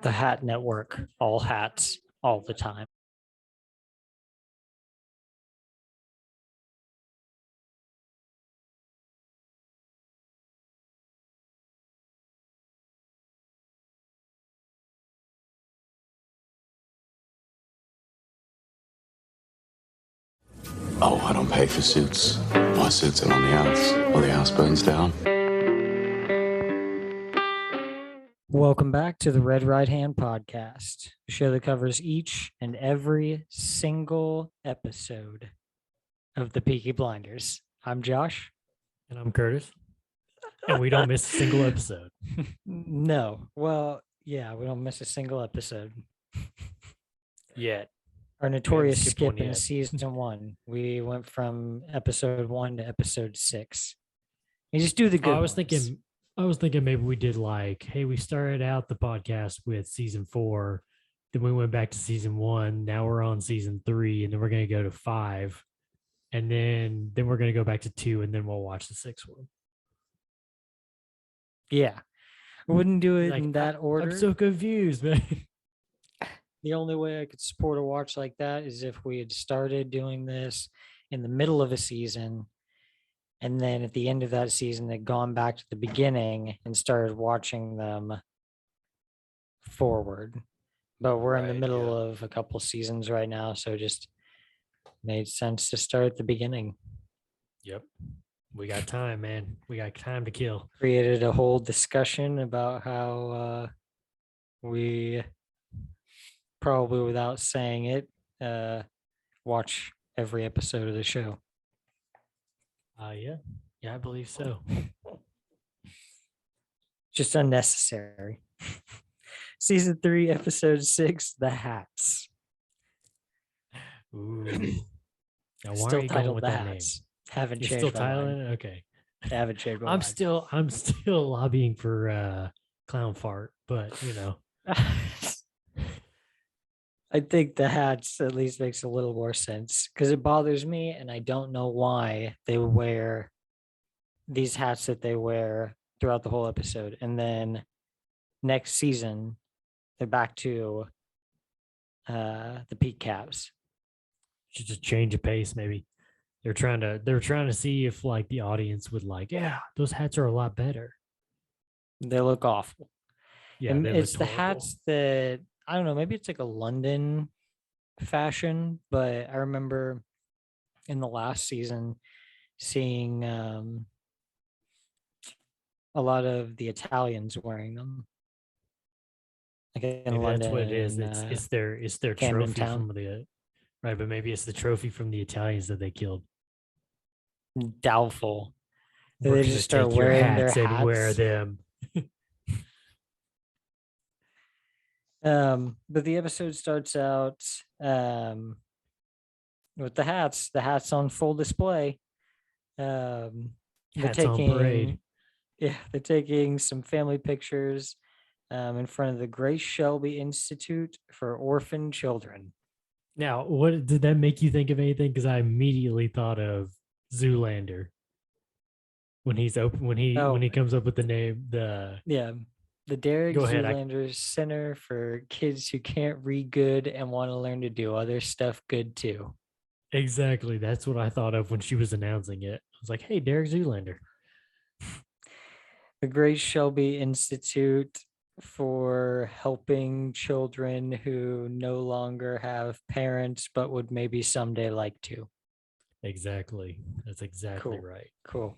The Hat Network, all hats, all the time. Oh, I don't pay for suits. My suits are on the house, or the house burns down. Welcome back to the Red Right Hand Podcast, a show that covers each and every single episode of the Peaky Blinders. I'm Josh. And I'm Curtis. And we don't miss a single episode. No. Well, yeah, we don't miss a single episode. Yet. Our notorious skipped skip one in yet. season 1. We went from episode 1 to episode 6. You just do the good I was ones. thinking maybe we did like, hey, we started out the podcast with season 4, then we went back to season 1. Now we're on season 3, and then we're going to go to 5, and then we're going to go back to 2, and then we'll watch the 6th one. Yeah. I wouldn't do it Like, in that order. I'm so confused, man. The only way I could support a watch like that is if we had started doing this in the middle of a season, and then at the end of that season, had gone back to the beginning and started watching them forward. But we're in the Right, middle yeah. of a couple seasons right now, so it just made sense to start at the beginning. Yep. We got time, man. We got time to kill. Created a whole discussion about how we, probably without saying it, watch every episode of the show. Yeah. Yeah, I believe so. Just unnecessary. Season 3, episode 6, The Hats. Ooh. Now, why Still are you going titled with The that name? Hats. Haven't You're changed still my mind. titling it? Okay. Haven't changed my I'm mind. still lobbying for clown fart, but you know. I think The Hats at least makes a little more sense because it bothers me, and I don't know why they wear these hats that they wear throughout the whole episode. And then next season, they're back to the peak caps. Should just change of pace, maybe. They're trying to see if like the audience would like, yeah, those hats are a lot better. They look awful. Yeah, And they it's look the horrible. hats that, I don't know, maybe it's like a London fashion, but I remember in the last season seeing a lot of the Italians wearing them. Like in Maybe London. that's what it is. and, It's their Camden trophy Town. from the right, but maybe it's the trophy from the Italians that they killed. doubtful. We're They gonna just start take your wearing their hats and wear hats. them. But the episode starts out with the hats on full display. They're Hats on parade. they're taking some family pictures in front of the Grace Shelby Institute for Orphan Children. Now, what did that make you think of anything? Because I immediately thought of Zoolander when he's open when he comes up with the name The Derek Go ahead, Zoolander Center for Kids Who Can't Read Good and Want to Learn to Do Other Stuff Good Too. Exactly. That's what I thought of when she was announcing it. I was like, hey, Derek Zoolander. The Grace Shelby Institute for helping children who no longer have parents but would maybe someday like to. Exactly. That's exactly Cool. right. Cool.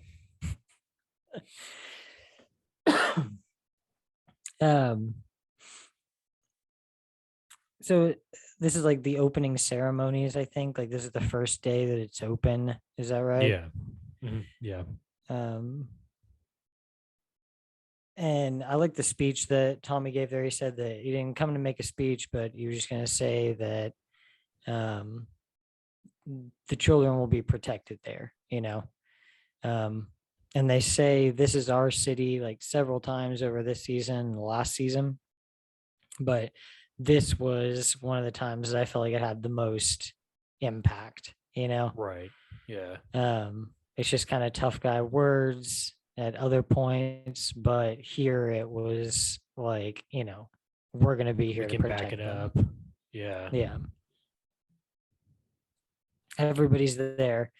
So this is like the opening ceremonies, I think. Like this is the first day that it's open. Is that right? Yeah. Mhm. Yeah. And I like the speech that Tommy gave there. He said that he didn't come to make a speech, but he was just going to say that the children will be protected there, you know. And they say this is our city like several times over this season and the last season. But this was one of the times that I felt like it had the most impact, you know? Right. Yeah. It's just kind of tough guy words at other points, but here it was like, you know, we're gonna be We here to can protect back it them. up. Yeah. Yeah. Everybody's there.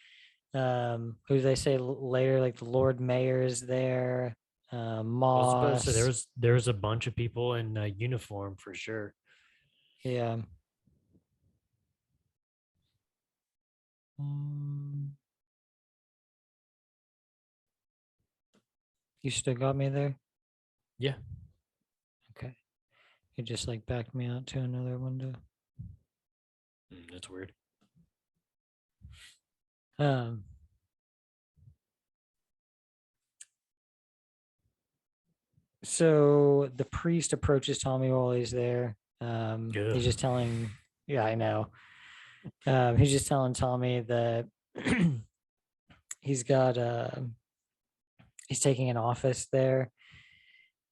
Who do they say later? Like the Lord Mayor is there. I was about to say Moss. there was a bunch of people in uniform for sure. Yeah. Um, you still got me there? Yeah. Okay. You just like backed me out to another window. That's weird. Um, so the priest approaches Tommy while he's there. He's just telling, yeah, I know. He's just telling Tommy that he's got he's taking an office there.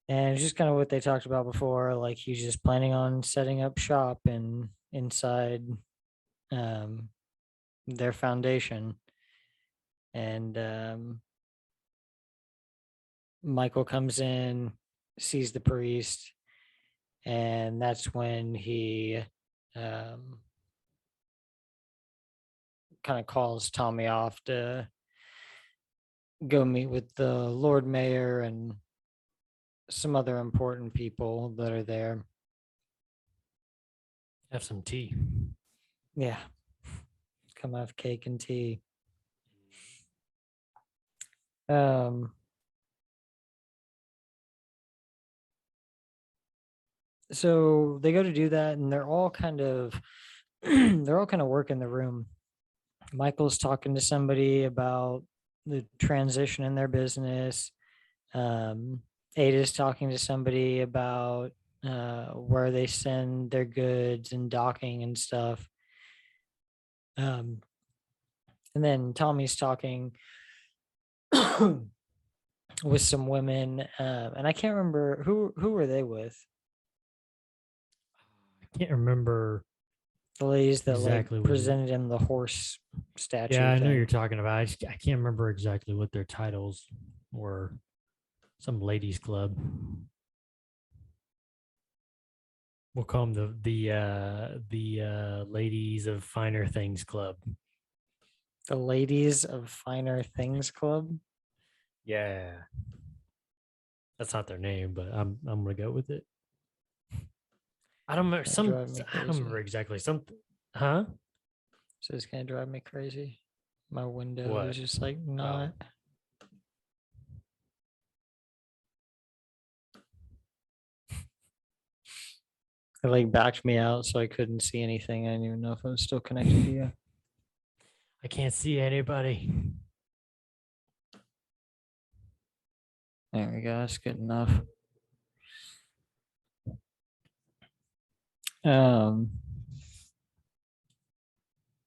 And it's just kind of what they talked about before. Like he's just planning on setting up shop and inside um their foundation. And Michael comes in, sees the priest, and that's when he um, kind of calls Tommy off to go meet with the Lord Mayor and some other important people that are there. Have some tea. Yeah, come have cake and tea. So they go to do that, and they're all kind of working the room. Michael's talking to somebody about the transition in their business. Ada's talking to somebody about where they send their goods and docking and stuff. And then Tommy's talking with some women, and I can't remember who were they with. I can't remember The ladies that exactly like what presented him the horse statue. Yeah, I know thing. you're talking about. I can't remember exactly what their titles were. Some ladies' club. We'll call them the ladies of finer things club. The Ladies of Finer Things Club. Yeah, that's not their name, but I'm gonna go with it. I don't remember I don't remember exactly something. Huh? So it's gonna drive me crazy. My window What? is just like not. It like backed me out, so I couldn't see anything. I didn't even know if I was still connected to you. I can't see anybody. There we go. That's good enough.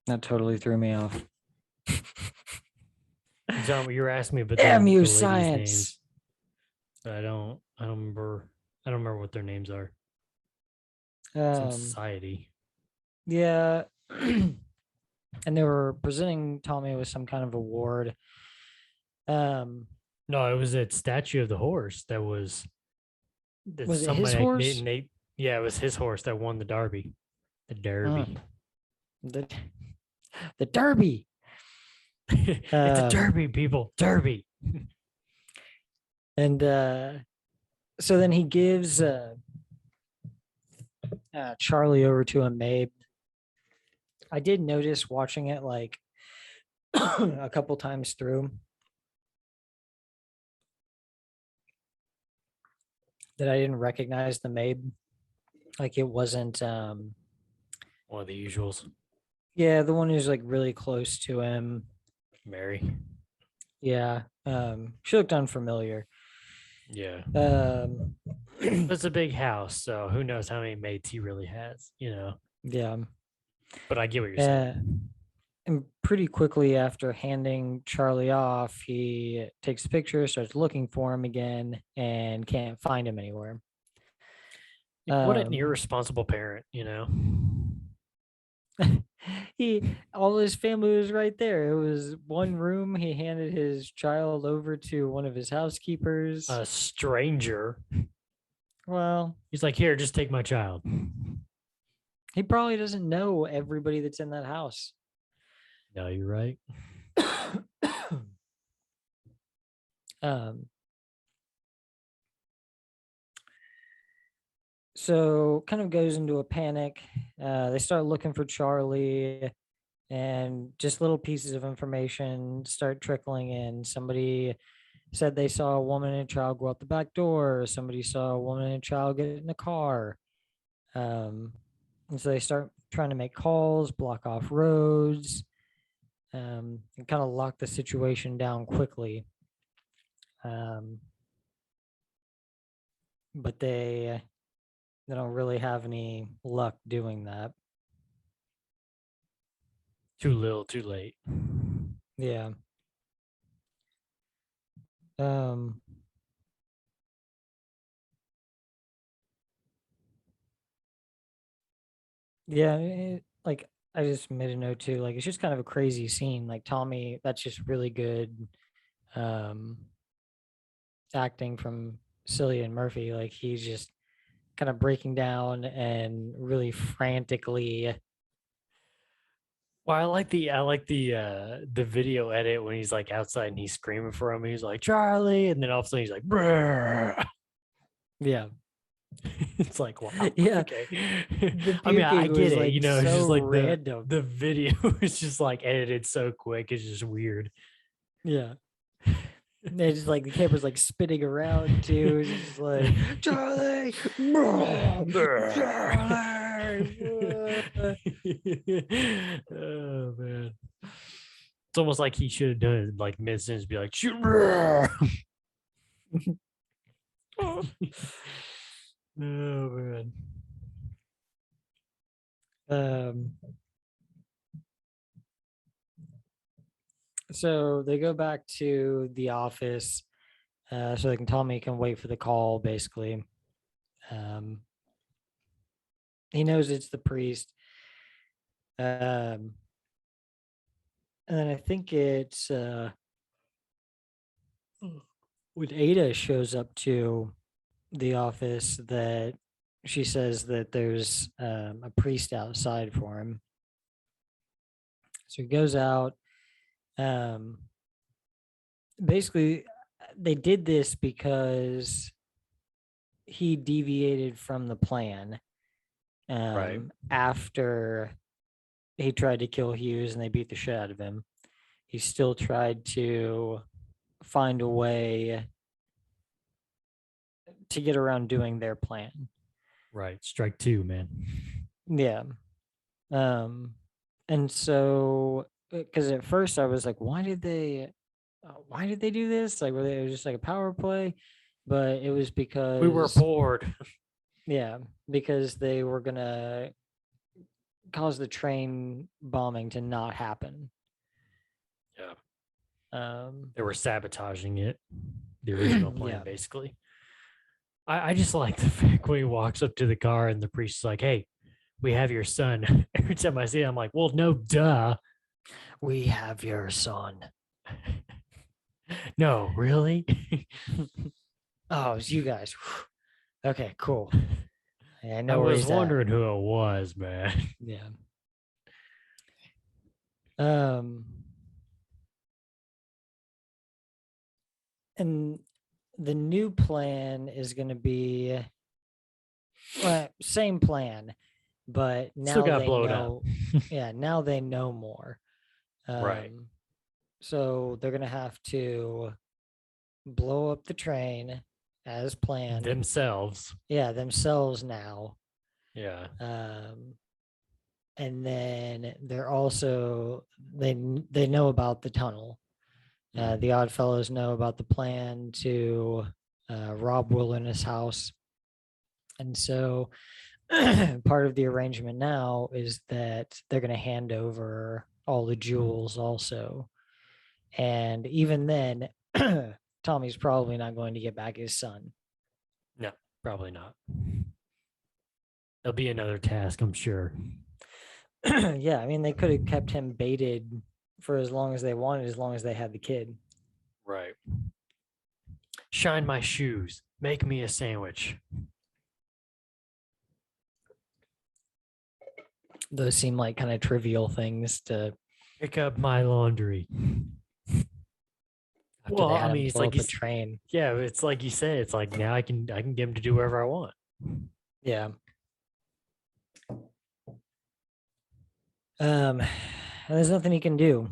That totally threw me off. John, you were asking me about Damn you, the ladies' science. names. But I don't remember what their names are. Some society. Yeah. And they were presenting Tommy with some kind of award. No, it was that statue of the horse that was it his horse? Yeah, it was his horse that won the Derby. The Derby. The Derby. It's a Derby, people. Derby. And so then he gives Charlie over to a maid. I did notice watching it like a couple times through that I didn't recognize the maid. Like it wasn't one of the usuals. Yeah, the one who's like really close to him. Mary. Yeah. She looked unfamiliar. Yeah. It's a big house, so who knows how many mates he really has, you know. Yeah. But I get what you're saying. And pretty quickly after handing Charlie off, he takes a picture, starts looking for him again, and can't find him anywhere. What an irresponsible parent, you know. All his family was right there. It was one room. He handed his child over to one of his housekeepers. A stranger. Well, He's like, here, just take my child. he probably doesn't know everybody that's in that house. No, you're right. um, so kind of goes into a panic. They start looking for Charlie, and just little pieces of information start trickling in. Somebody said they saw a woman and a child go out the back door. Somebody saw a woman and a child get in a car. And so they start trying to make calls, block off roads, and kind of lock the situation down quickly. But they don't really have any luck doing that. Too little, too late. Yeah. Um, yeah, like I just made a note too. Like it's just kind of a crazy scene. Like Tommy, that's just really good um acting from Cillian Murphy. Like he's just kind of breaking down and really frantically. Well, I like the video edit when he's like outside and he's screaming for him. He's like, Charlie, and then all of a sudden he's like, Brr. Yeah. It's like, wow. Yeah. Okay. The I mean, I puking get was it. like You know, it's just so like random. the video is just like edited so quick. It's just weird. Yeah. They just like the camera's like spinning around too. It's just like Charlie, Charlie. Oh man. It's almost like he should have done it like mid sentence, be like, shoot. Oh man. Um. So they go back to the office, so they can Tommy can wait for the call. Basically, um, he knows it's the priest. And then I think it's when Ada shows up to the office that she says that there's a priest outside for him. So he goes out. Basically, they did this because he deviated from the plan Right. after he tried to kill Hughes and they beat the shit out of him. He still tried to find a way to get around doing their plan. Right. Strike two, man. Yeah. And so because at first I was like, why did they do this? Like, it was just like a power play, but it was because We were bored. yeah, because they were gonna cause the train bombing to not happen. Yeah. Um, They were sabotaging it. The original plan, Yeah. basically. I just like the fact when he walks up to the car and the priest's like, hey, we have your son. Every time I see it, I'm like, well, no, duh. we have your son. No, really? Oh, it's you guys. Okay, cool. Yeah, I know I where was he's at. wondering who it was, man. Yeah. And the new plan is going to be same plan, but now Still got they blown know. Yeah, now they know more. Right. So they're going to have to blow up the train as planned. Themselves. Yeah, themselves now. Yeah. And then they're also they know about the tunnel. The Oddfellows know about the plan to rob Wilderness House, and so part of the arrangement now is that they're going to hand over all the jewels also, and even then, Tommy's probably not going to get back his son. No, probably not. There'll be another task, I'm sure. Yeah, I mean, they could have kept him baited for as long as they wanted, as long as they had the kid. Right. Shine my shoes. Make me a sandwich. Those seem like kind of trivial things to Pick up my laundry. after Well, they I had him mean, it's blow like up a train. yeah, it's like you said. It's like now I can get him to do whatever I want. Yeah. And there's nothing he can do.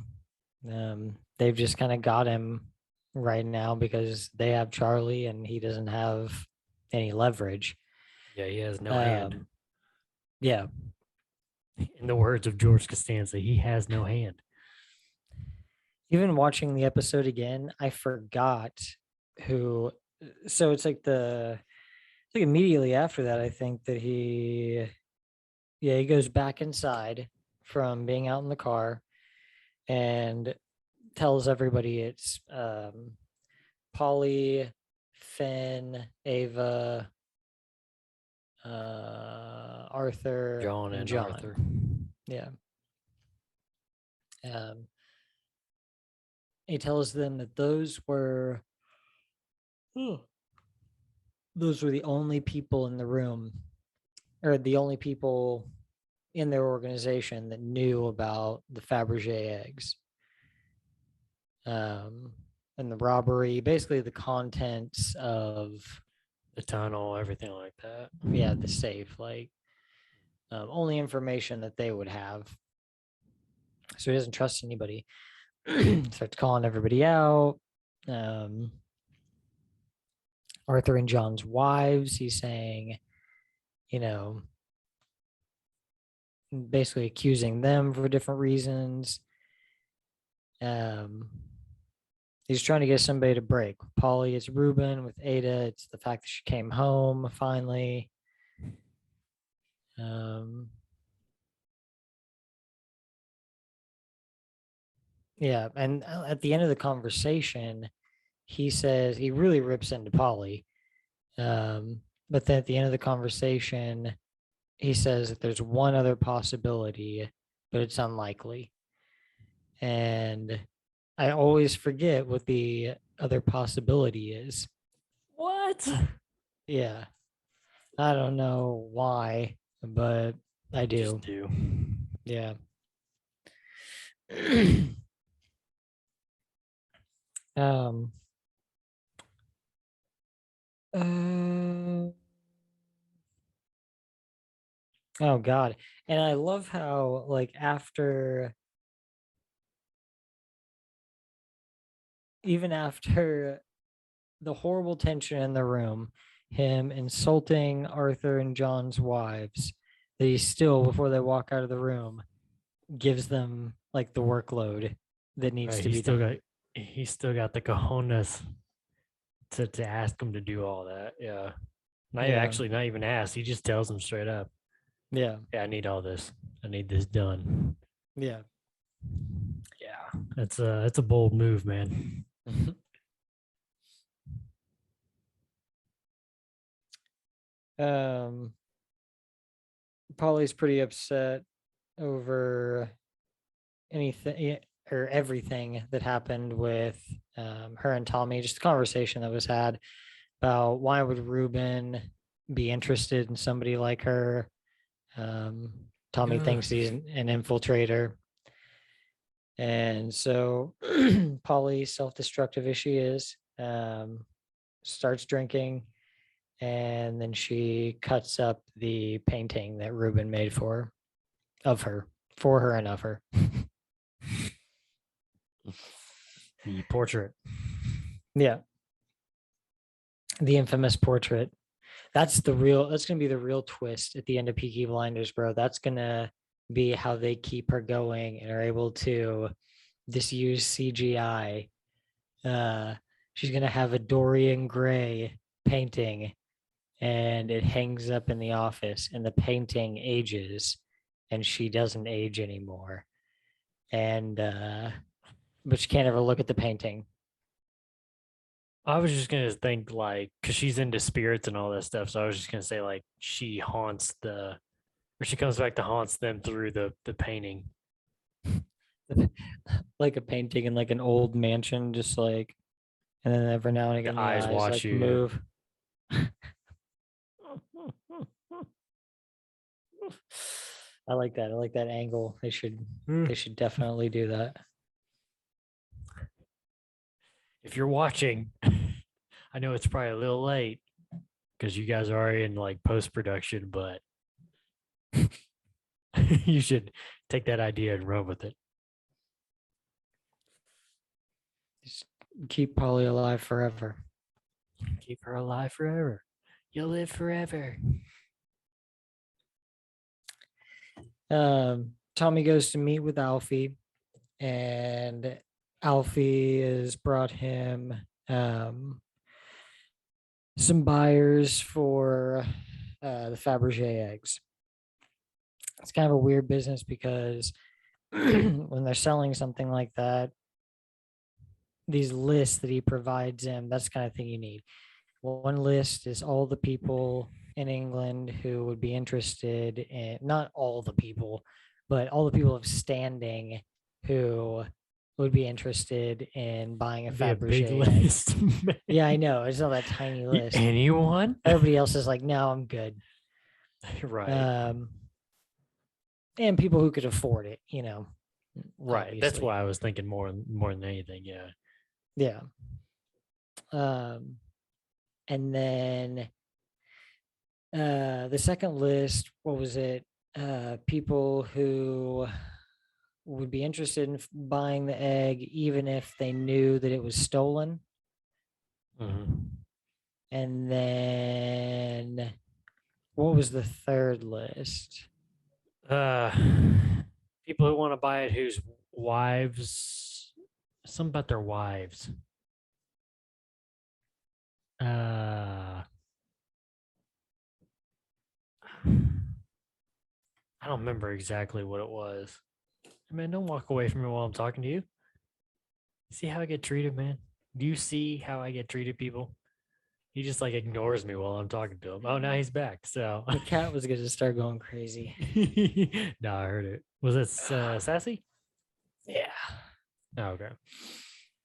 They've just kind of got him right now because they have Charlie and he doesn't have any leverage. Yeah, he has no hand. Yeah. In the words of George Costanza, he has no hand. Even watching the episode again, I forgot who. So it's like immediately after that, I think that he goes back inside from being out in the car and tells everybody it's Polly, Finn, Ava, Arthur, John and and John. Arthur. Yeah. He tells them that those were the only people in the room, or the only people in their organization that knew about the Fabergé eggs. And the robbery, basically the contents of The tunnel, everything like that. the safe, like only information that they would have. So he doesn't trust anybody. Starts calling everybody out. Arthur and John's wives, he's saying, basically accusing them for different reasons. He's trying to get somebody to break. With Polly, it's Ruben. With Ada, it's the fact that she came home finally. Yeah, and at the end of the conversation, he says he really rips into Polly. But then at the end of the conversation, he says that there's one other possibility, but it's unlikely. And I always forget what the other possibility is. What? Yeah. I don't know why, but I do. Just do. Yeah. um oh god. And I love how like even after the horrible tension in the room, him insulting Arthur and John's wives, that he still, before they walk out of the room, gives them like the workload that needs to be done. He's still got the cojones to ask him to do all that. Yeah. Not even ask. He just tells them straight up. Yeah. Yeah, I need all this. I need this done. Yeah. Yeah. That's a bold move, man. Polly's pretty upset over anything or everything that happened with her and Tommy, just the conversation that was had about why would Ruben be interested in somebody like her. Tommy thinks he's an infiltrator. And so Polly, self-destructive as she is, starts drinking, and then she cuts up the painting that Ruben made for her and of her. The portrait. Yeah. The infamous portrait. That's going to be the real twist at the end of Peaky Blinders, bro. That's going to be how they keep her going and are able to just use CGI. She's going to have a Dorian Gray painting, and it hangs up in the office, and the painting ages and she doesn't age anymore. And but she can't ever look at the painting. I was just gonna think like, cause she's into spirits and all that stuff. So I was just gonna say like she haunts or she comes back to haunts them through the painting. Like a painting in like an old mansion, just like, and then every now and again the eyes watch like you move. I like that. I like that angle. They should definitely do that. If you're watching, I know it's probably a little late because you guys are already in like post production, but you should take that idea and run with it. Just keep Polly alive forever. Keep her alive forever. You'll live forever. Tommy goes to meet with Alfie, and Alfie has brought him some buyers for the Fabergé eggs. It's kind of a weird business because when they're selling something like that, these lists that he provides him, that's the kind of thing you need. One list is all the people in England who would be interested in, not all the people, but all the people of standing who would be interested in buying a Be a big Fabergé egg. list. Yeah, I know. It's not that tiny list. Anyone? Everybody else is like, no, I'm good. Right. And people who could afford it, Right. That's obviously. why I was thinking more than anything. Yeah. Yeah. And then the second list, what was it? People who would be interested in buying the egg, even if they knew that it was stolen. Mhm. And then what was the third list? People who want to buy it whose wives, something about their wives. I don't remember exactly what it was. Man, don't walk away from me while I'm talking to you. See how I get treated, man? Do you see how I get treated, people? He just like ignores me while I'm talking to him. Oh, now he's back. So The cat was going to start going crazy. no, I heard it. Was it Sassy? Yeah. Oh, okay.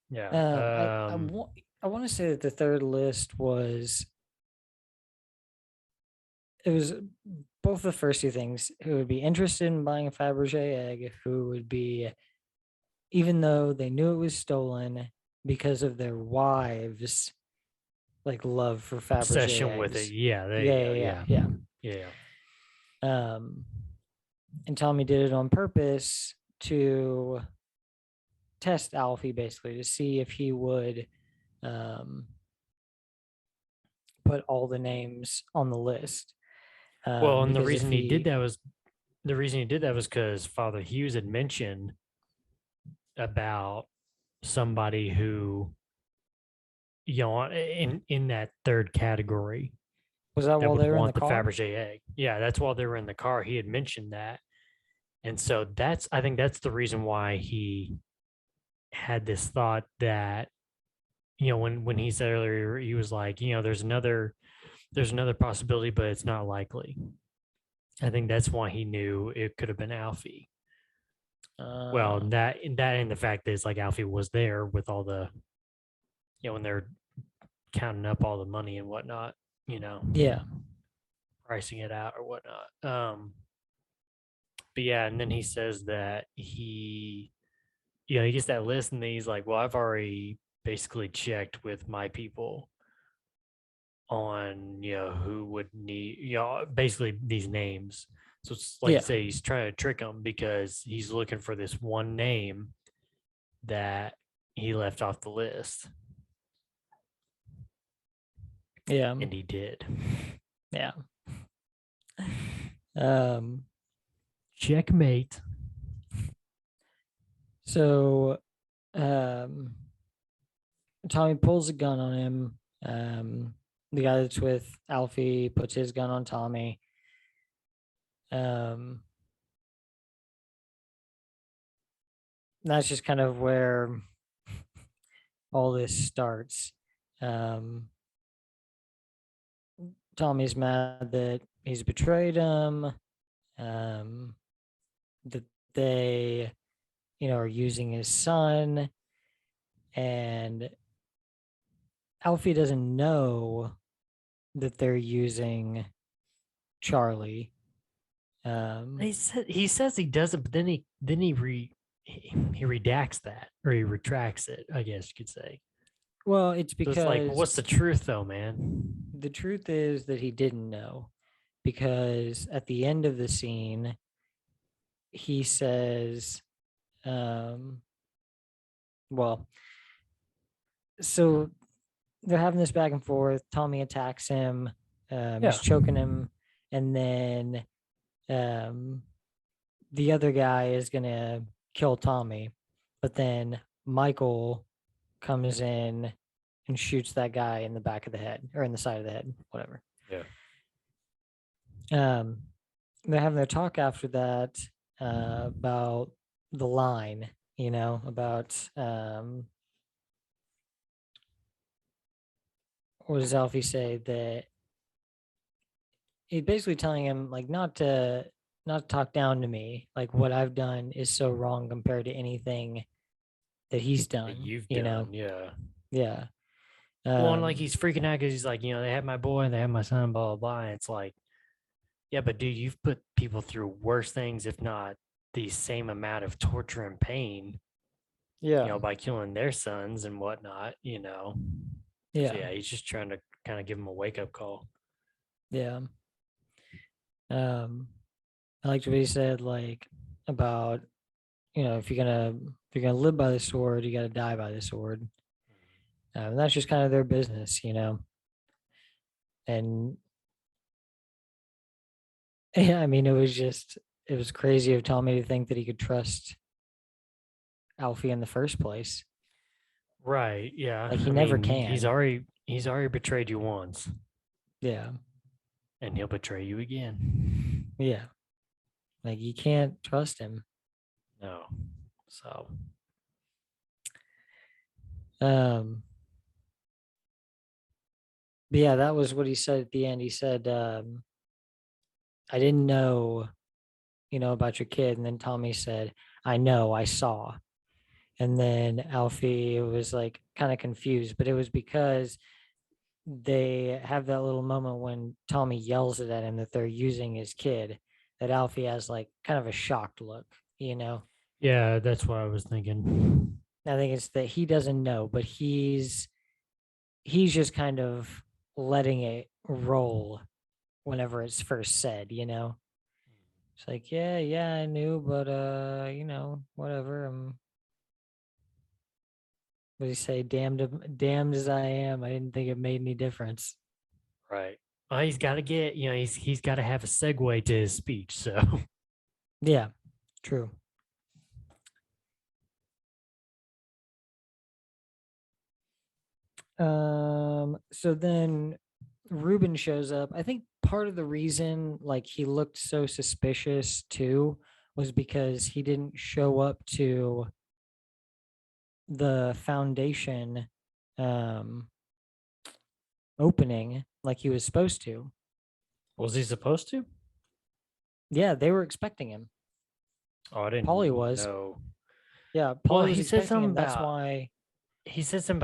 Yeah. I want to say that the third list it was both the first two things, who would be interested in buying a Fabergé egg, who would be, even though they knew it was stolen, because of their wives, like love for Fabergé obsession eggs. with it. Yeah. There you go. Yeah. Yeah. And Tommy did it on purpose to test Alfie, basically, to see if he would put all the names on the list. Well, and the Because if reason he did that was because Father Hughes had mentioned about somebody who, in that third category was that that while would they were in the want the car? Fabergé egg. Yeah, that's while they were in the car. He had mentioned that. And so I think that's the reason why he had this thought that, when he said earlier, he was like, there's another possibility, but it's not likely. I think that's why he knew it could have been Alfie. Well, that and the fact is, like, Alfie was there with all the, when they're counting up all the money and whatnot, yeah, pricing it out or whatnot. But yeah, and then he says that he gets that list, and then he's like, well, I've already basically checked with my people on, who would need, basically these names. So it's like you say, he's trying to trick them because he's looking for this one name that he left off the list. Yeah. And he did. Yeah. Checkmate. So Tommy pulls a gun on him. The guy that's with Alfie puts his gun on Tommy. That's just kind of where all this starts. Tommy's mad that he's betrayed him, that they, are using his son, and Alfie doesn't know that they're using Charlie. He says he doesn't, but then he redacts that, or he retracts it, I guess you could say. Well, it's So it's like, because what's the truth though, man? the truth is that he didn't know, because at the end of the scene, he says, um, well, so they're having this back and forth. Tommy attacks him. Yeah. He's choking him, and then um, the other guy is gonna kill Tommy, but then Michael comes in and shoots that guy in the back of the head or in the side of the head, whatever. Yeah. Um, they're having their talk after that about the line, about what does Alfie say, that he's basically telling him like not to talk down to me. Like what I've done is so wrong compared to anything that he's That done. you've done, yeah. Yeah. Well, and like Um, he's freaking out because he's like, they had my boy, they had my son, blah blah blah. And it's like, yeah, but dude, you've put people through worse things, if not the same amount of torture and pain, yeah. by killing their sons and whatnot. So Yeah. yeah, he's just trying to kind of give him a wake up call. Yeah. Um, I liked what he said, like about, if you're gonna live by the sword, you got to die by the sword. And that's just kind of their business. And yeah, I mean, it was crazy of Tommy to think that he could trust Alfie in the first place. Right. Yeah. Like he I never mean, he's can. already betrayed you once, Yeah. and he'll betray you again. Yeah. Like you can't trust him. No. So Um, but yeah, that was what he said at the end. He said, I didn't know, about your kid. And then Tommy said, I know, I saw. And then Alfie was like kind of confused, but it was because they have that little moment when Tommy yells it at him that they're using his kid, that Alfie has like kind of a shocked look. yeah, that's what I was thinking. I think it's that he doesn't know, but he's just kind of letting it roll whenever it's first said. It's like, yeah, I knew, but whatever. What do you say? Damned as I am, I didn't think it made any difference. Right. Well, he's got to get, he's got to have a segue to his speech. So Yeah, true. So then Ruben shows up. I think part of the reason like he looked so suspicious too was because he didn't show up to the foundation um opening like he was supposed to. was he supposed to? Yeah, they were expecting him. Oh, I didn't Paulie was. know. Yeah, Well, Paulie was he said expecting something him. That's about why.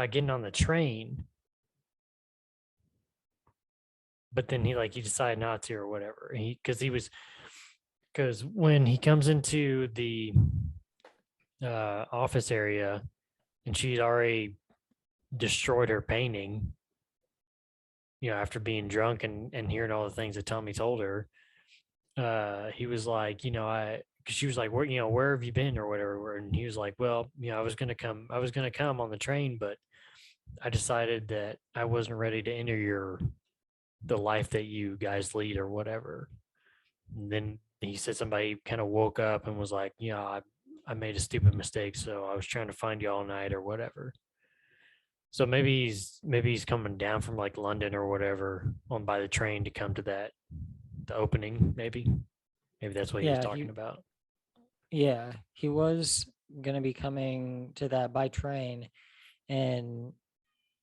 getting on the train, but then he decided not to or whatever. Because when he comes into the office area and she'd already destroyed her painting, after being drunk and hearing all the things that Tommy told her, he was like, because she was like, where have you been or whatever, and he was like, well, I was gonna come on the train, but I decided that I wasn't ready to enter the life that you guys lead or whatever. And then he said somebody kind of woke up and was like, I made a stupid mistake, so I was trying to find you all night or whatever. So maybe he's coming down from like London or whatever on by the train to come to the opening. Maybe that's what he was Yeah, talking about. he was gonna be coming to that by train, and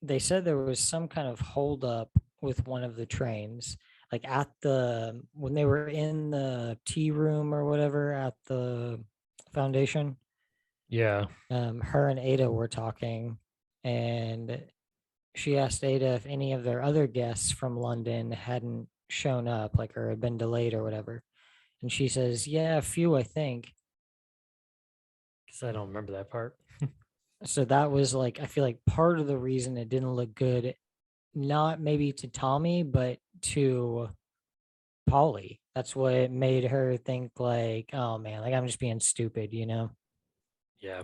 they said there was some kind of holdup with one of the trains, like when they were in the tea room or whatever at the foundation. Yeah. Her and Ada were talking, and she asked Ada if any of their other guests from London hadn't shown up, like or had been delayed or whatever. And she says, yeah, a few, I think. Because I don't remember that part. So that was like, I feel like part of the reason it didn't look good, not maybe to Tommy, but to Polly. That's what made her think like, oh man, like I'm just being stupid, you know? Yeah.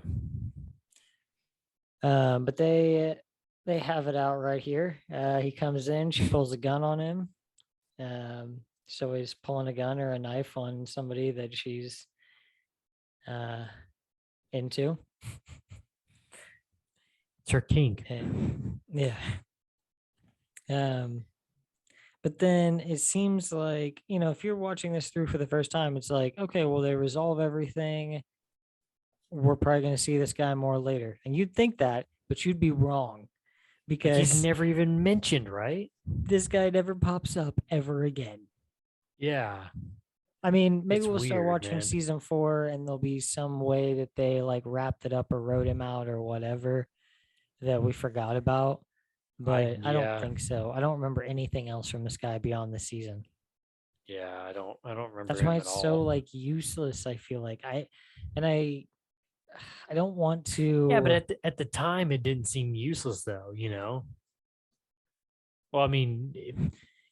But they have it out right here. He comes in, she pulls a gun on him. So he's pulling a gun or a knife on somebody that she's uh into. It's her kink. And yeah. Um, but then it seems like, you know, if you're watching this through for the first time, it's like, okay, well, they resolve everything. We're probably going to see this guy more later. And you'd think that, but you'd be wrong Like he's because never even mentioned, right? this guy never pops up ever again. Yeah. I mean, maybe It's we'll start weird, watching man. season 4 and there'll be some way that they like wrapped it up or wrote him out or whatever that we forgot about. But I don't Yeah. think so. I don't remember anything else from this guy beyond the season. Yeah, I don't remember That's why him at it's so all. like useless. I feel like and I I don't want Yeah, but to. at the time it didn't seem useless though, you know. Well, I mean,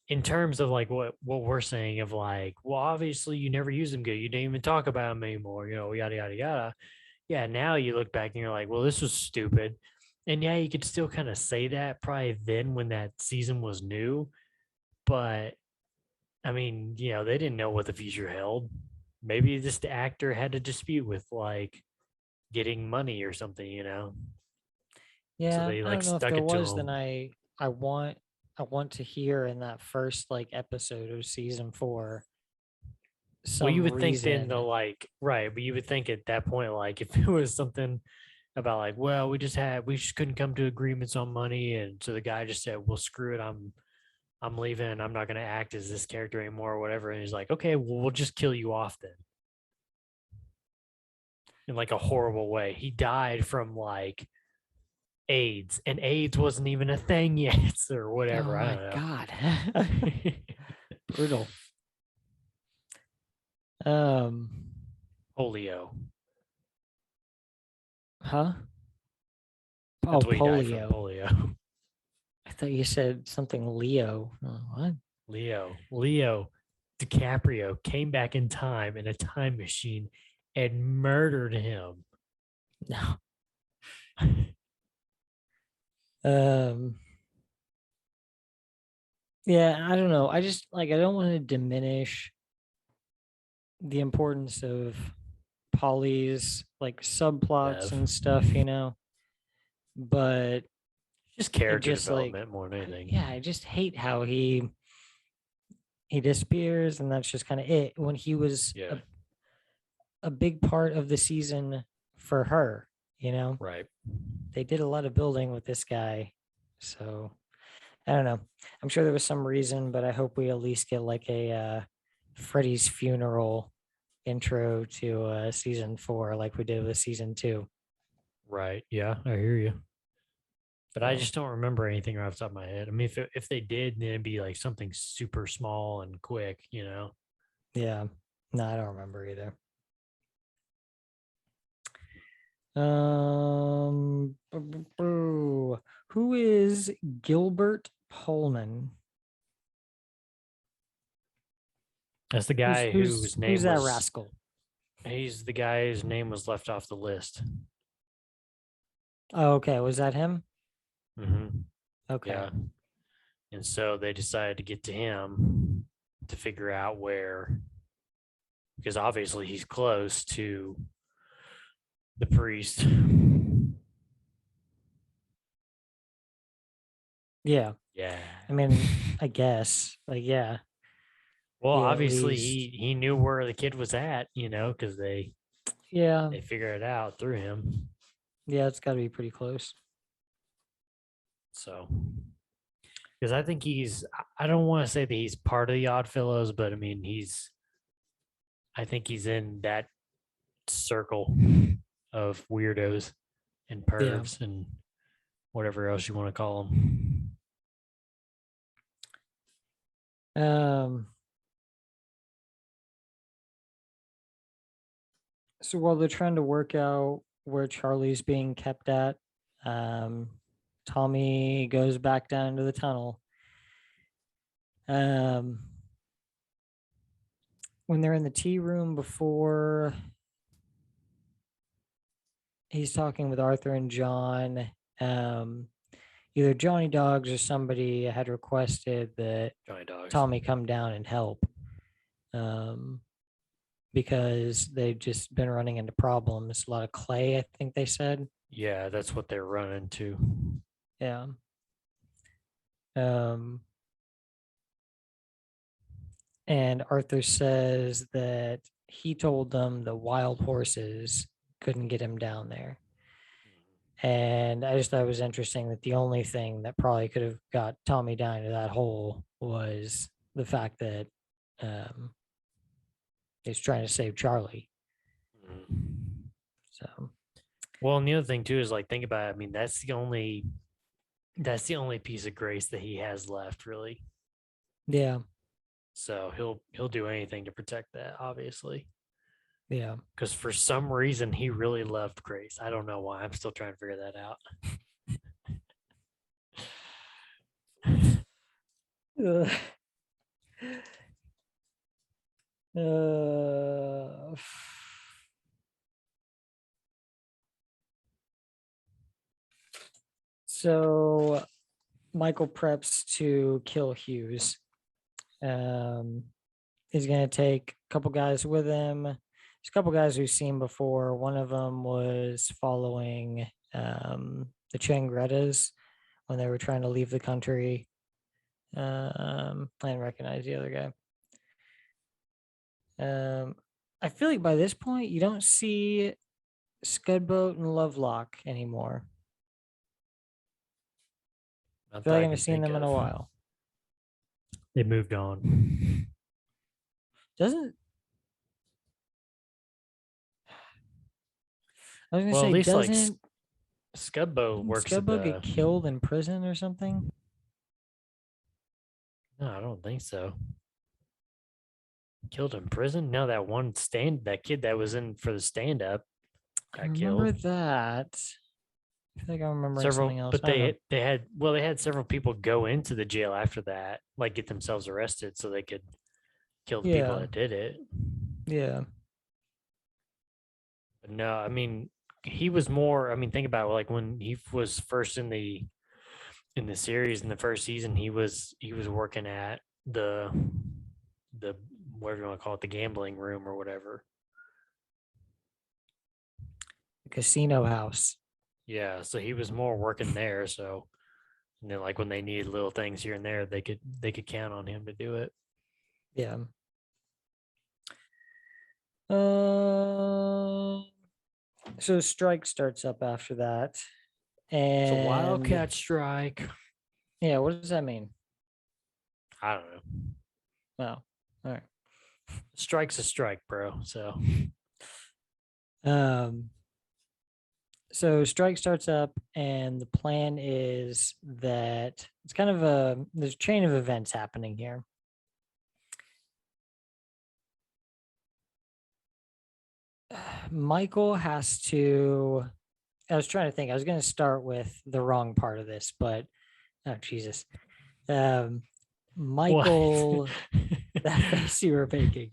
in terms of like what we're saying of like, well, obviously you never use them good. You didn't even talk about them anymore, you know, yada yada yada. Yeah, now you look back and you're like, well, this was stupid. And yeah, you could still kind of say that probably then when that season was new, but I mean, you know, they didn't know what the future held. Maybe this actor had a dispute with like getting money or something, you know. So Yeah, they I like don't know if stuck there it to was. Then him. I want I want to hear in that first like episode of season 4 Well, you some would think then the reason. like right, but you would think at that point, like if it was something about like, well, we just couldn't come to agreements on money, and so the guy just said, well, screw it, I'm leaving, and I'm not gonna act as this character anymore or whatever. And he's like, okay, well, we'll just kill you off then in like a horrible way. He died from like AIDS, and AIDS wasn't even a thing yet, or Oh whatever. I my don't god, know. brutal. Um, Polio. huh? Oh, That's what he died from. polio. Polio. I thought you said something Leo. Oh, what? Leo DiCaprio came back in time in a time machine and murdered him. No. Um, yeah, I don't know. I just like I don't want to diminish the importance of Polly's like subplots Bev. and stuff, you know. But Just it character just like development more than yeah, anything. I just hate how he disappears and that's just kind of it when he was Yeah. a big part of the season for her, you know. Right. They did a lot of building with this guy. So I don't know. I'm sure there was some reason, but I hope we at least get like a Freddy's funeral intro to season 4 like we did with season 2. Right. Yeah, I hear you. But I So just don't remember anything right off the top of my head. I mean, if they did, then it'd be like something super small and quick, you know? yeah. No, I don't remember either. Who is Gilbert Pullman? That's the Who's guy who's whose who's name that was, rascal? he's the guy whose name was left off the list. Oh, okay, was that him? Mm-hmm. Okay. Yeah. And so they decided to get to him to figure out where, because obviously he's close to the priest. Yeah. Yeah. I mean, I guess. Like, yeah, Well, he at obviously least he knew where the kid was at, you know, because yeah. they figured it out through him. Yeah, it's gotta be pretty close. So, because I think I don't want to say that he's part of the Odd Fellows, but I mean, I think he's in that circle of weirdos and Yeah. pervs and whatever else you want to call them. Um So while they're trying to work out where Charlie's being kept at, um, Tommy goes back down into the tunnel. Um, when they're in the tea room before he's talking with Arthur and John, either Johnny Dogs or somebody had requested that Johnny Dogs. Tommy come down and help. Because they've just been running into problems. A lot of clay, I think they said. Yeah, that's what they're running to. Yeah. And Arthur says that he told them the wild horses couldn't get him down there. And I just thought it was interesting that the only thing that probably could have got Tommy down to that hole was the fact that he's trying to save Charlie. So, well, and the other thing too is like, think about it. I mean, that's the only piece of grace that he has left, really. yeah. So he'll do anything to protect that, obviously. Yeah. Because for some reason he really loved Grace. I don't know why. I'm still trying to figure that out. So Michael preps to kill Hughes. He's going to take a couple guys with him. There's a couple guys we've seen before. One of them was following the Changrettas when they were trying to leave the country. I didn't recognize the other guy. I feel like by this point, you don't see Scudboat and Lovelock anymore. I feel like I haven't seen them in a while. They moved on. Doesn't I was gonna Well, say, at least like doesn't Scudboat works. Scudboat get killed in prison or something? No, I don't think so. Killed in prison? No, that kid that was in for the stand up I got remember killed. that. I feel like I remember something else. But they had several people go into the jail after that, like get themselves arrested so they could kill the people that did it. Yeah. But no, I mean, he was more. I mean, think about it, like when he was first in the series in the first season, he was working at the whatever you want to call it, the gambling room or whatever. The casino house. Yeah, so he was more working there. So, and then like when they needed little things here and there, they could count on him to do it. Yeah. So strike starts up after that, and it's a wildcat strike. Yeah, what does that mean? I don't know. Oh, all right. Strike's a strike, bro. So strike starts up, and the plan is that it's kind of there's a chain of events happening here. Michael has to. I was trying to think. I was going to start with the wrong part of this, but oh Jesus, Michael, that face you were making.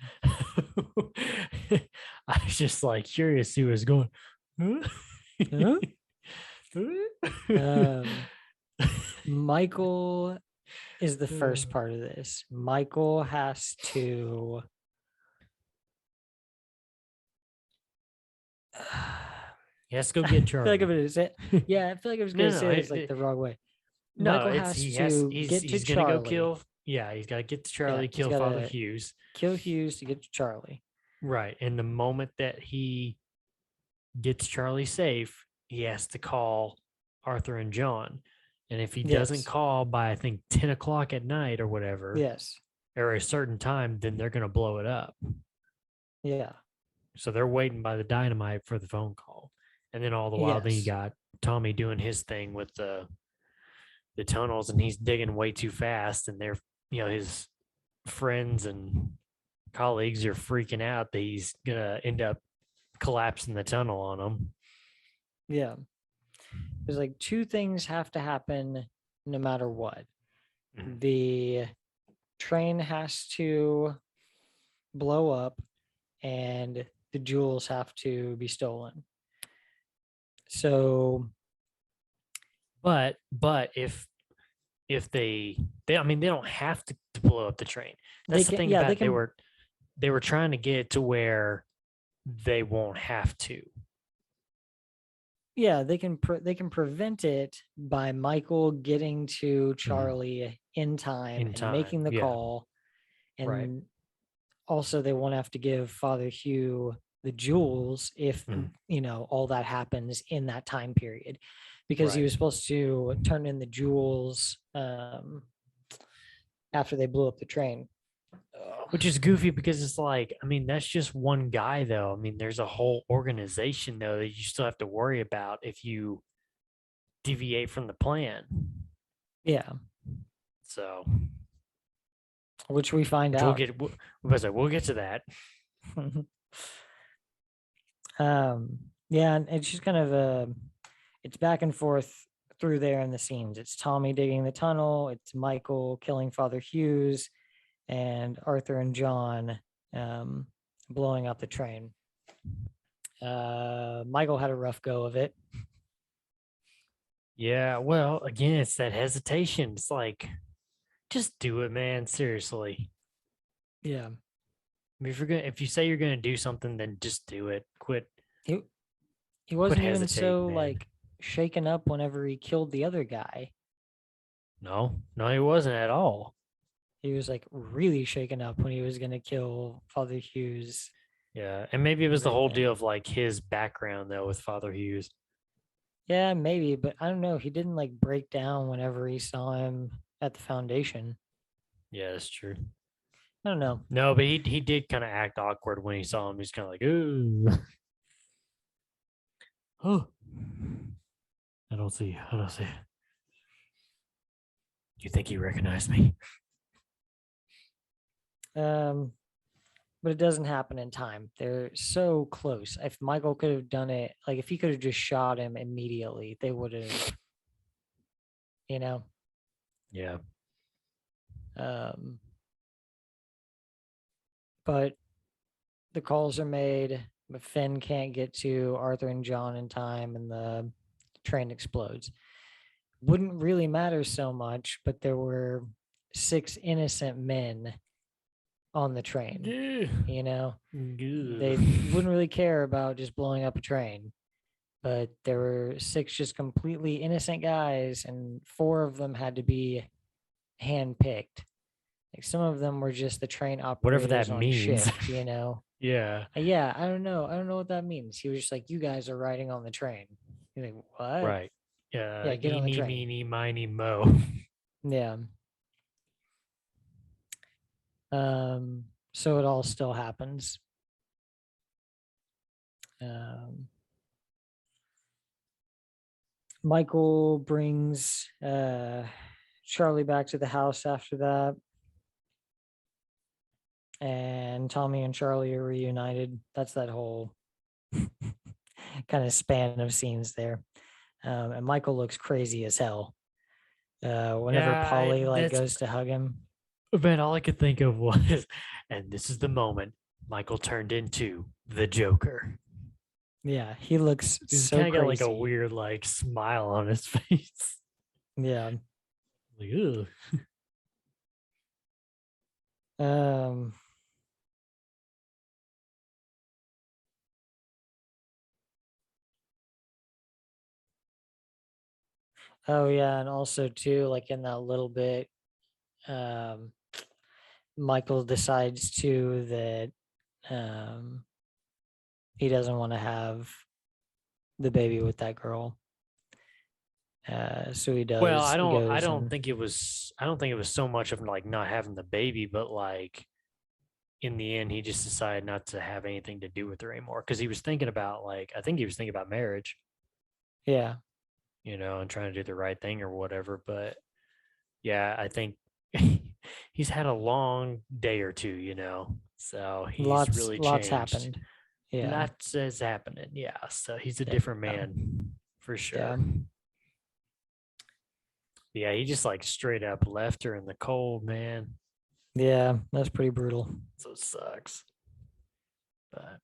I was just like curious who was going. Huh? Michael is the first part of this. Michael has to. He has to go get Charlie. I feel like if it is yeah, I feel like I was going to say it's like the wrong way. No, Michael he's Charlie. Gonna go kill. Yeah, he's got to get to Charlie, kill Father Hughes. Kill Hughes to get to Charlie. Right. And the moment that he gets Charlie safe, he has to call Arthur and John. And if he doesn't call by, I think, 10 o'clock at night or whatever, or a certain time, then they're going to blow it up. Yeah. So they're waiting by the dynamite for the phone call. And then all the while, then you got Tommy doing his thing with the tunnels, and he's digging way too fast. And they're, his friends and colleagues are freaking out that he's going to end up collapsing the tunnel on them. Yeah. There's like two things have to happen no matter what. Mhm. The train has to blow up and the jewels have to be stolen. So But if they I mean they don't have to blow up the train. they That's the can, thing yeah, about they it. They can, were they were trying to get it to where they won't have to. yeah, they can prevent it by Michael getting to Charlie in time In and time. making the Yeah. call. Right. And also they won't have to give Father Hugh the jewels if Mhm. all that happens in that time period, because he Right. was supposed to turn in the jewels after they blew up the train. Which is goofy because it's like, I mean, that's just one guy though. I mean, there's a whole organization though that you still have to worry about if you deviate from the plan. Yeah, So, which we find which we'll out. get, we'll get to that. Yeah, and it's just kind of it's back and forth through there in the scenes. It's Tommy digging the tunnel, it's Michael killing Father Hughes, and Arthur and John um, blowing up the train. Michael had a rough go of it. Yeah. Well, again, it's that hesitation. It's like, just do it, man. Seriously. Yeah, I mean, if you say you're gonna do something, then just do it. he he Quit wasn't even hesitating, so man. like shaken up whenever he killed the other guy. No, no, he wasn't at all. He was like really shaken up when he was gonna kill Father Hughes Yeah, and maybe it at the was the very whole end. deal of like his background though with Father Hughes. Yeah, maybe, but I don't know. He didn't like break down whenever he saw him at the foundation. Yeah, that's true. I don't know. No, but he did kind of act awkward when he saw him. He's kind of like, ooh, oh, I don't see. I don't see. You think he recognized me? Um, but it doesn't happen in time. They're so close. If Michael could have done it, like if he could have just shot him immediately, they would have, you know. Yeah. Um, but the calls are made, but Finn can't get to Arthur and John in time, and the train explodes. Wouldn't really matter so much, but there were 6 innocent men on the train. Yeah. They wouldn't really care about just blowing up a train, but there were 6 just completely innocent guys, and 4 of them had to be handpicked. Like some of them were just the train Whatever operators that on means. shift. Yeah. Yeah, I don't know. I don't know what that means. He was just like, you guys are riding on the train. You're like, what? Right. Yeah, get on the Eeny, train. meeny, miny, mo. Yeah. So it all still happens. Um, Michael brings Charlie back to the house after that. And Tommy and Charlie are reunited. That's that whole kind of span of scenes there. And Michael looks crazy as hell. Whenever Yeah, Polly like that's goes to hug him. man. All I could think of was, and this is the moment Michael turned into the Joker. Yeah, he looks He's so kind of got crazy. like a weird like smile on his face. Yeah. Like, ugh. Um. Oh yeah, and also too, like in that little bit, um, Michael decides too that um he doesn't want to have the baby with that girl. So he Well, does. He I goes don't and think it was. I don't think it was so much of like not having the baby, but like in the end, he just decided not to have anything to do with her anymore because he was thinking about like I think he was thinking about marriage, yeah, and trying to do the right thing or whatever. But yeah, I think he's had a long day or two, so he's really lots changed. happened. Yeah. Lots is happening. Yeah. So he's a Yeah. different man for sure. Yeah. Yeah, he just like straight up left her in the cold, man. Yeah. That's pretty brutal. So it sucks. But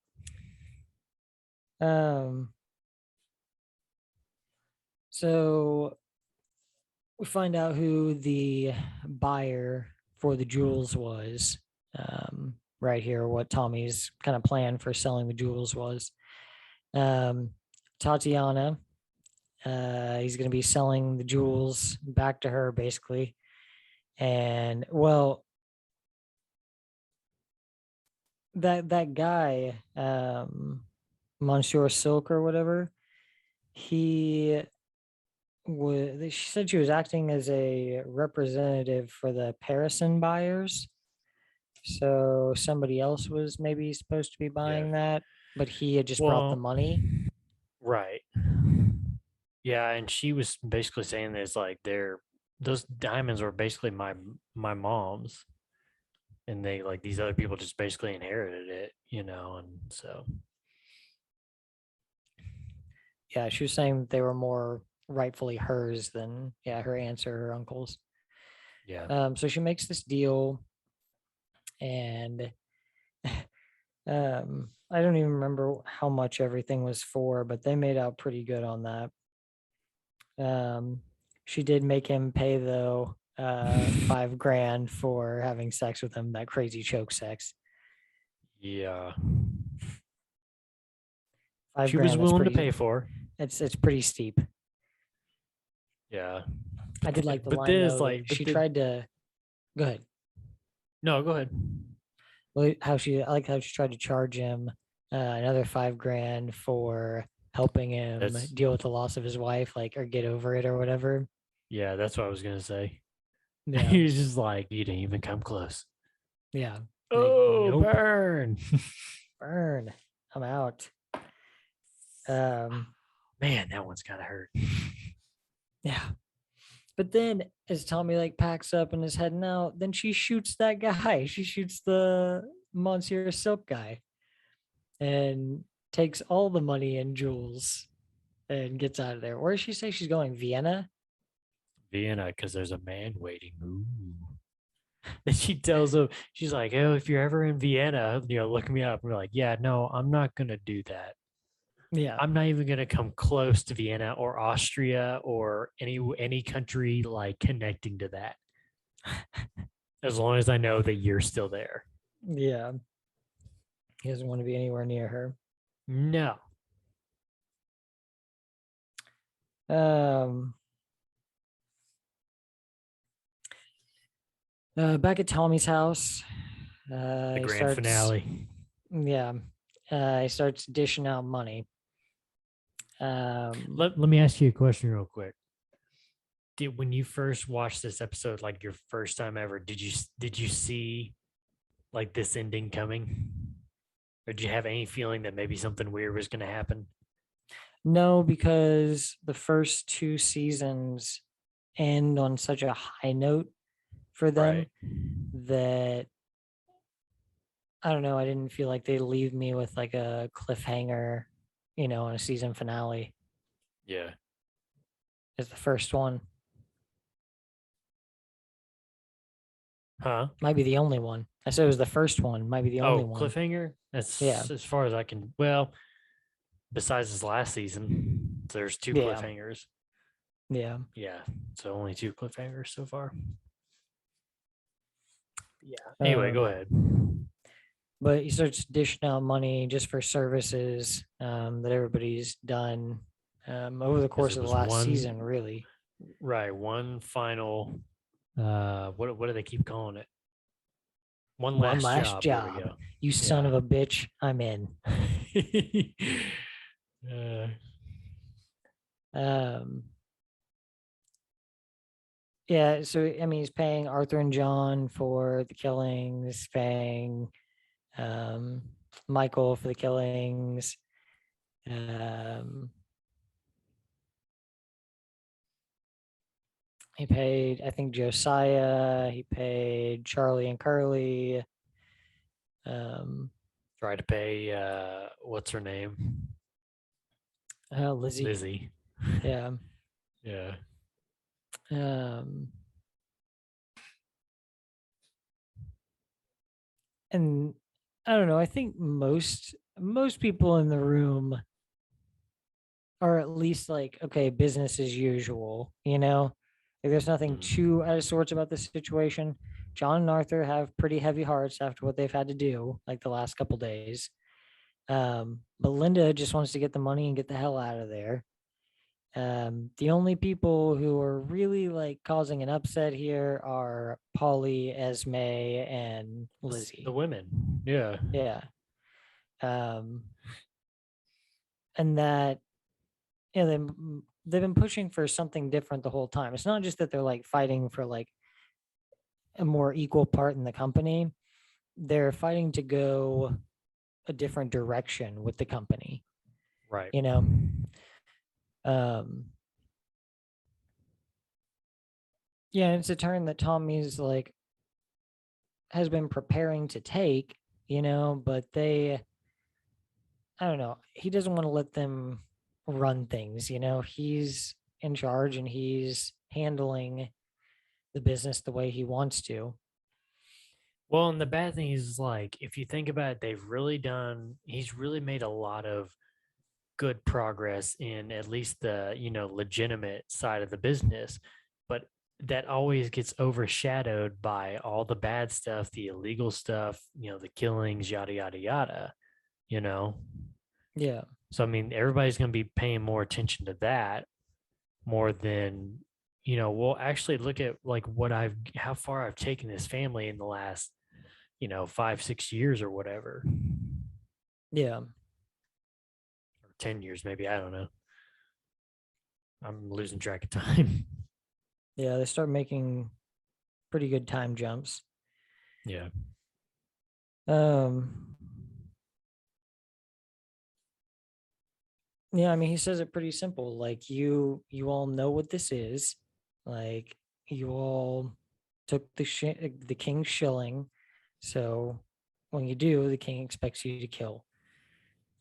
So we find out who the buyer for the jewels was. Right here, what Tommy's kind of plan for selling the jewels was. Tatiana. He's going to be selling the jewels back to her, basically. And well, that guy, Monsieur Silk or whatever, he was. She said she was acting as a representative for the Parison buyers. So somebody else was maybe supposed to be buying that, but he had just brought the money. Right. Yeah, and she was basically saying this like those diamonds were basically my mom's. And they like these other people just basically inherited it, and so Yeah, she was saying they were more rightfully hers than her aunt's or her uncle's. yeah. So she makes this deal, and I don't even remember how much everything was for, but they made out pretty good on that. She did make him pay though, $5,000 for having sex with him, that crazy choke sex. Yeah. Five She was grand, willing to pay for. It's pretty steep. Yeah. I did like the but line this though, like that she tried to go ahead. No, go ahead. Well, I like how she tried to charge him another $5,000 for helping him deal with the loss of his wife, like, or get over it or whatever. Yeah, that's what I was gonna say. Yeah. He was just like, you didn't even come close. Yeah. Oh, Nope. burn. Burn. I'm out. Man, that one's gotta hurt. Yeah. But then as Tommy like packs up and is heading out, then she shoots that guy. She shoots the Monsieur Silk guy and takes all the money and jewels and gets out of there. Where does she say she's going? Vienna? Vienna, because there's a man waiting. Ooh. And she tells him, she's like, oh, if you're ever in Vienna, look me up. We're like, yeah, no, I'm not gonna do that. Yeah. I'm not even gonna come close to Vienna or Austria or any country like connecting to that. As long as I know that you're still there. Yeah. He doesn't want to be anywhere near her. No. Back at Tommy's house, The grand finale. Yeah. He starts dishing out money. Let me ask you a question real quick. When you first watched this episode, like your first time ever, did you see like this ending coming? Or did you have any feeling that maybe something weird was going to happen? No, because the first two seasons end on such a high note for them that I don't know. I didn't feel like they leave me with like a cliffhanger, on a season finale. Yeah. It's the first one. Huh? Might be the only one. I said it was the first one. Might be the only one. Cliffhanger? That's as far as I can. Well, besides this last season, there's two cliffhangers. Yeah. Yeah. So only two cliffhangers so far. Yeah. Anyway, go ahead. But he starts dishing out money just for services that everybody's done over the course of the last season, really. Right. One final. What do they keep calling it? One last job. There we go. You son of a bitch. I'm in. Yeah, so I mean, he's paying Arthur and John for the killings, paying Michael for the killings. He paid, I think, Josiah. He paid Charlie and Curly. Try to pay what's her name? Lizzie. Lizzie. Yeah. Yeah. Um, and I don't know. I think most people in the room are at least like, okay, business as usual. Like, there's nothing too out of sorts about this situation. John and Arthur have pretty heavy hearts after what they've had to do, like the last couple days. But Linda just wants to get the money and get the hell out of there. The only people who are really like causing an upset here are Polly, Esme, and Lizzie. The women. Yeah. Yeah. Um, and that, they've been pushing for something different the whole time. It's not just that they're like fighting for like a more equal part in the company. They're fighting to go a different direction with the company. Right. Um, yeah, it's a turn that Tommy's like has been preparing to take, but I don't know, he doesn't want to let them run things. He's in charge and he's handling the business the way he wants to. Well, and the bad thing is like if you think about it, he's really made a lot of good progress in at least the, legitimate side of the business, but that always gets overshadowed by all the bad stuff, the illegal stuff, the killings, yada yada yada, you know. Yeah. So I mean, everybody's going to be paying more attention to that more than, we'll actually look at like how far I've taken this family in the last, 5-6 years or whatever, Yeah. or 10 years, maybe. I don't know. I'm losing track of time. Yeah. They start making pretty good time jumps. Yeah. Um, yeah, I mean, he says it pretty simple. Like, you all know what this is. Like, you all took the king's shilling. So when you do, the king expects you to kill.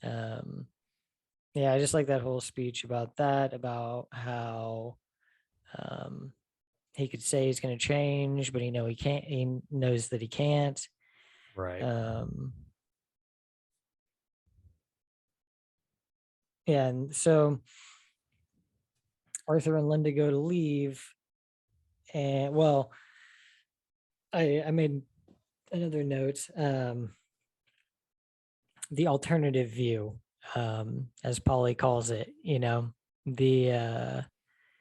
Um, yeah, I just like that whole speech about that, about how um he could say he's going to change, but he can't. He knows that he can't. Right. Um, yeah, and so Arthur and Linda go to leave, and well, I made another note. The alternative view, as Polly calls it, the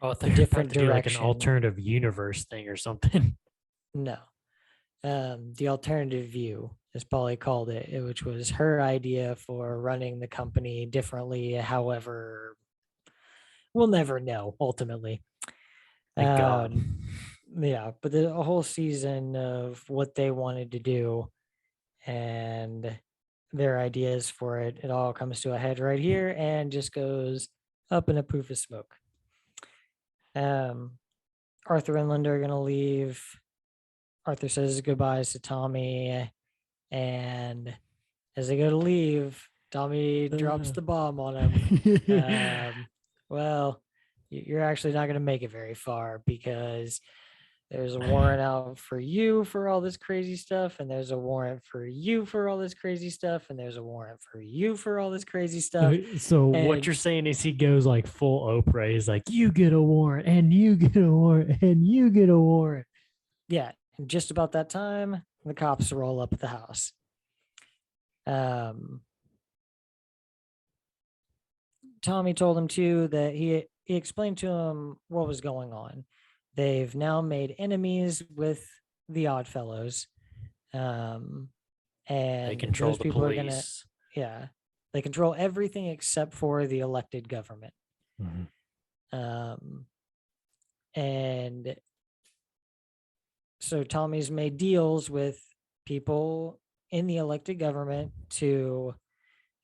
Oh, I the thought you were about different to do like an direction. alternative universe thing or something. No, the alternative view, as Polly called it, which was her idea for running the company differently. However, we'll never know ultimately. Thank God. Yeah, but the a whole season of what they wanted to do and their ideas for it, it all comes to a head right here and just goes up in a poof of smoke. Um, Arthur and Linda are gonna leave. Arthur says goodbyes to Tommy, and as they go to leave, Tommy drops the bomb on him. Well, you're actually not going to make it very far because there's a warrant out for you for all this crazy stuff, and there's a warrant for you for all this crazy stuff, and there's a warrant for you for all this crazy stuff. So what And you're saying is he goes like full Oprah. He's like, you get a warrant, and you get a warrant, and you get a warrant. yeah, and just about that time, the cops roll up at the house. Tommy told him too that he explained to him what was going on. They've now made enemies with the Oddfellows, They and control those the people are gonna, police. yeah, they control everything except for the elected government. Mhm. Um, and so Tommy's made deals with people in the elected government to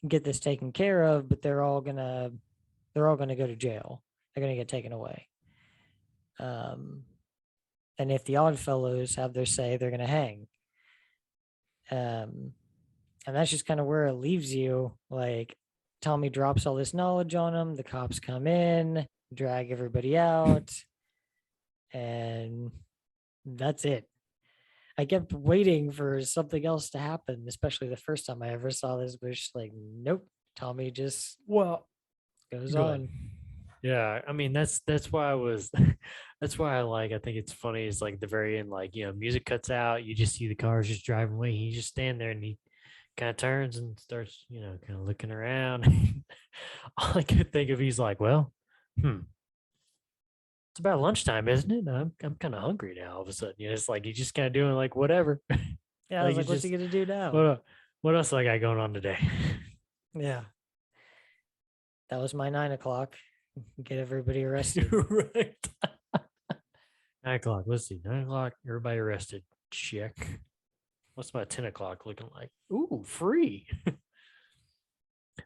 get this taken care of, but they're all gonna go to jail. They're gonna get taken away. Um, and if the Odd Fellows have their say, they're gonna hang. Um, And that's just kind of where it leaves you. Like, Tommy drops all this knowledge on him. The cops come in, drag everybody out, and that's it. I kept waiting for something else to happen, especially the first time I ever saw this, but it's just like, nope, Tommy just Well, goes go on. ahead. Yeah, I mean that's why I was that's why I think it's funny is like the very end, like, music cuts out, you just see the cars just driving away, he just stand there and he kind of turns and starts, kind of looking around. All I could think of, he's like, well, it's about lunchtime, isn't it? I'm kind of hungry now all of a sudden. It's like he's just kind of doing like whatever. Yeah, I was like, it's what's he just gonna do now? what else I got going on today? Yeah. That was my 9 o'clock. Get everybody arrested. Right. 9 o'clock. Let's see. 9 o'clock. Everybody arrested. Check. What's my 10 o'clock looking like? Ooh, free.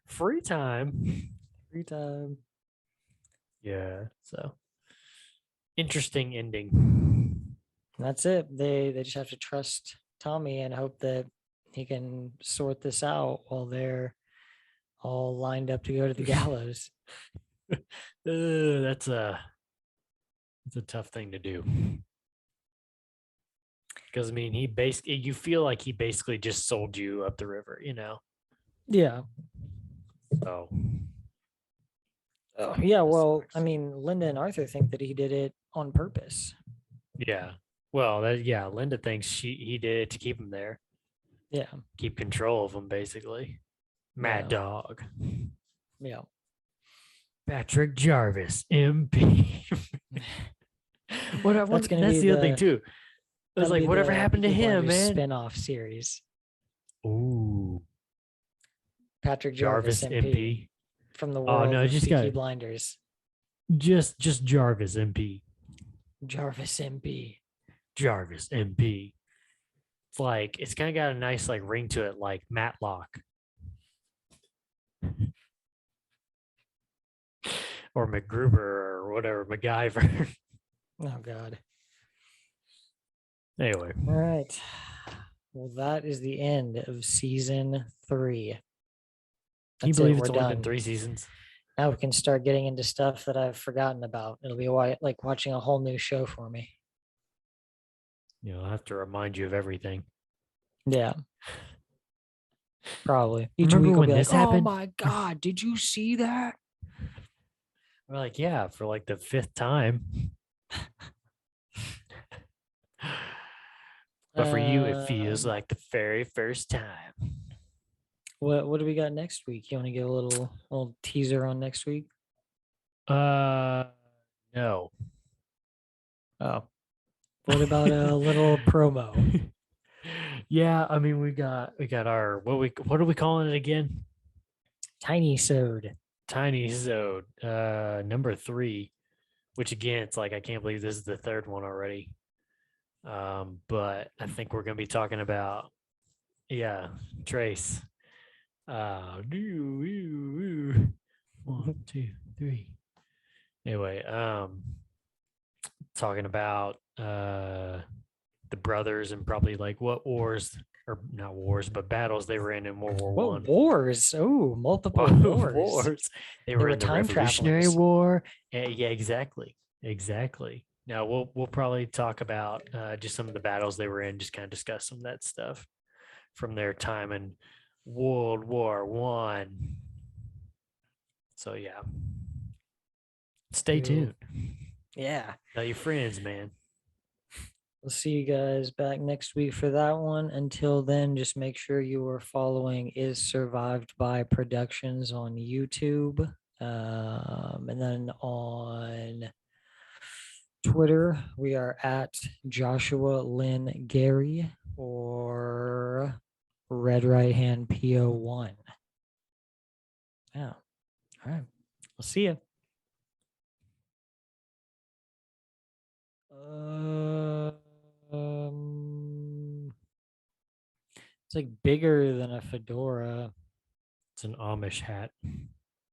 Free time. Free time. Yeah. So interesting ending. That's it. They just have to trust Tommy and hope that he can sort this out while they're all lined up to go to the gallows. That's a tough thing to do. Because I mean, you feel like he basically just sold you up the river, Yeah. So Yeah, well, sucks. I mean, Linda and Arthur think that he did it on purpose. Yeah. Well, Linda thinks he did it to keep him there, Yeah. keep control of him, basically. Mad Yeah. Dog. Yeah. Patrick Jarvis, MP. That's the other thing too. It was like, whatever happened to him, man? Spin-off series. Ooh, Patrick Jarvis, MP. From the world of Peaky Blinders. Just Jarvis, MP. Jarvis, MP. Jarvis, MP. It's like, it's kind of got a nice like ring to it, like Matlock. Or MacGruber or whatever, MacGyver. Oh, God. Anyway. All right. Well, that is the end of season 3. Can you believe it's only been 3 seasons? Now we can start getting into stuff that I've forgotten about. It'll be like watching a whole new show for me. I'll have to remind you of everything. Yeah. Probably. Each week when this happened? Oh my God, did you see that? We're like, yeah, for like the 5th time. But for you, it feels like the very first time. What do we got next week? You want to give a little teaser on next week? No. Oh. What about a little promo? Yeah, I mean, we got our what are we calling it again? Tiny Sode. Number 3, which again, it's like I can't believe this is the 3rd one already. But I think we're gonna be talking about Trace. 1, 2, 3. Anyway, talking about the brothers and probably like what wars, or not wars, but battles they were in World War I. Wars? Oh, multiple wars. They were in the time Revolutionary travelers. War. Yeah, exactly. Now we'll probably talk about just some of the battles they were in, just kind of discuss some of that stuff from their time in World War I. So yeah, stay tuned. Yeah, Tell your friends, man. We'll see you guys back next week for that one. Until then, just make sure you are following Is Survived By Productions on YouTube. And then on Twitter, we are at Joshua Lynn Gary or Red Right Hand PO1. Yeah. All right. We'll see you. It's like bigger than a fedora. It's an Amish hat.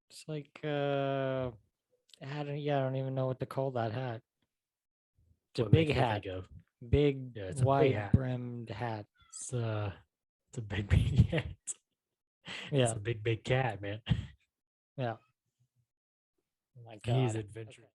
It's like I don't even know what to call that hat. It's a big hat. Big, wide brimmed hat. It's a big hat. It's Yeah. a big cat, man. Yeah. Oh my He's God. adventurous.